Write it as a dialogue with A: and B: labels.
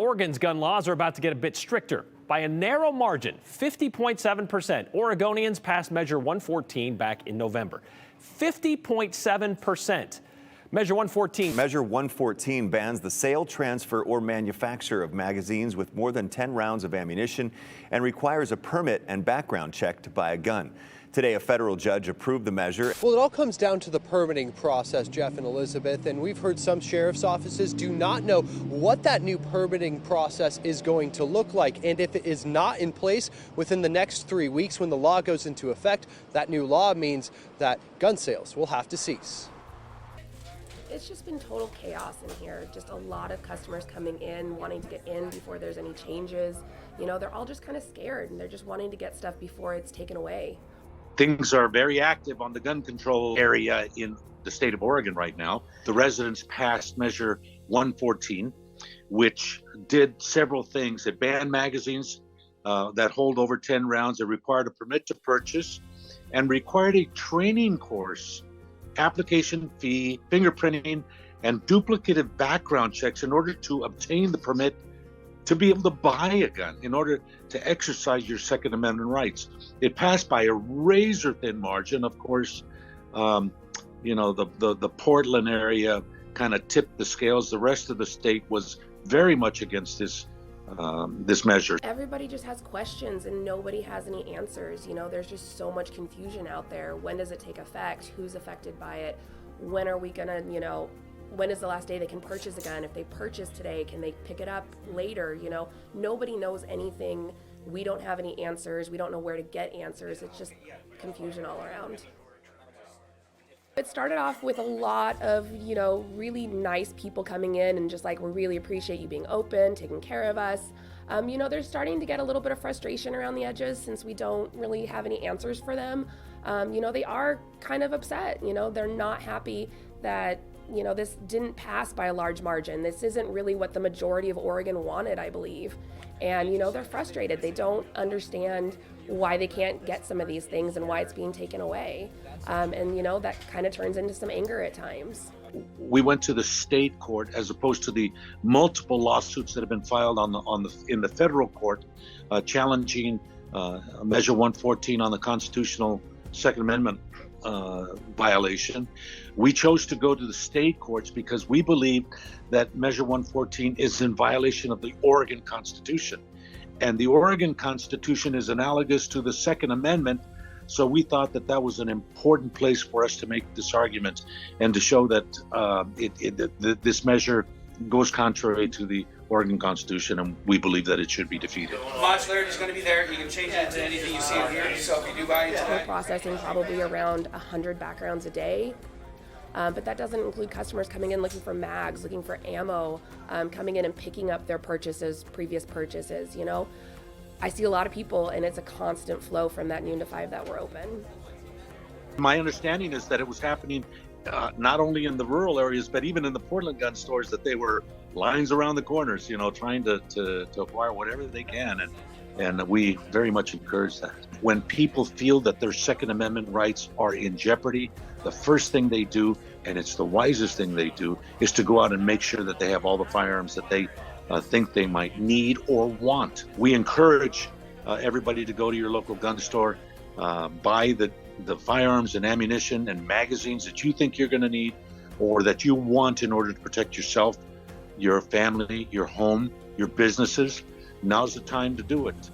A: Oregon's gun laws are about to get a bit stricter. By a narrow margin, 50.7%, Oregonians passed Measure 114 back in November. 50.7%. Measure 114.
B: Measure 114 bans the sale, transfer, or manufacture of magazines with more than 10 rounds of ammunition and requires a permit and background check to buy a gun. Today, a federal judge approved the measure.
C: Well, it all comes down to the permitting process, Jeff and Elizabeth, and we've heard some sheriff's offices do not know what that new permitting process is going to look like. And if it is not in place within the next 3 weeks when the law goes into effect, that new law means that gun sales will have to cease.
D: It's just been total chaos in here. Just a lot of customers coming in, wanting to get in before there's any changes. You know, they're all just kind of scared and they're just wanting to get stuff before it's taken away.
E: Things are very active on the gun control area in the state of Oregon right now. The residents passed Measure 114, which did several things. It banned magazines that hold over 10 rounds. It required a permit to purchase and required a training course, application fee, fingerprinting, and duplicative background checks in order to obtain the permit to be able to buy a gun, in order to exercise your Second Amendment rights. It passed by a razor-thin margin. Of course, you know, the Portland area kind of tipped the scales. The rest of the state was very much against this measure.
D: Everybody just has questions and nobody has any answers. You know, there's just so much confusion out there. When does it take effect? Who's affected by it? When are we gonna, you know, when is the last day they can purchase a gun? If they purchase today, can they pick it up later? You know, nobody knows anything. We don't have any answers. We don't know where to get answers. It's just confusion all around. It started off with a lot of, you know, really nice people coming in and just like, we really appreciate you being open, taking care of us. You know, they're starting to get a little bit of frustration around the edges since we don't really have any answers for them. You know, they are kind of upset. You know, they're not happy that, you know, this didn't pass by a large margin. This isn't really what the majority of Oregon wanted, I believe. And, you know, they're frustrated. They don't understand why they can't get some of these things and why it's being taken away. And, you know, that kind of turns into some anger at times.
E: We went to the state court as opposed to the multiple lawsuits that have been filed in the federal court, challenging Measure 114 on the constitutional Second Amendment violation. We chose to go to the state courts because we believe that Measure 114 is in violation of the Oregon Constitution. And the Oregon Constitution is analogous to the Second Amendment. So we thought that that was an important place for us to make this argument and to show that this measure goes contrary to the Oregon Constitution, and we believe that it should be defeated.
F: Modularity is going to be there. You can change it to anything you see in here. So if you do buy it today,
D: we're processing probably around 100 backgrounds a day. But that doesn't include customers coming in looking for mags, looking for ammo, coming in and picking up their previous purchases, you know. I see a lot of people, and it's a constant flow from that noon to 5 that we're open.
E: My understanding is that it was happening not only in the rural areas, but even in the Portland gun stores, that they were lines around the corners, you know, trying to acquire whatever they can. And we very much encourage that. When people feel that their Second Amendment rights are in jeopardy, the first thing they do, and it's the wisest thing they do, is to go out and make sure that they have all the firearms that they think they might need or want. We encourage everybody to go to your local gun store, buy the firearms and ammunition and magazines that you think you're going to need or that you want in order to protect yourself, your family, your home, your businesses. Now's the time to do it.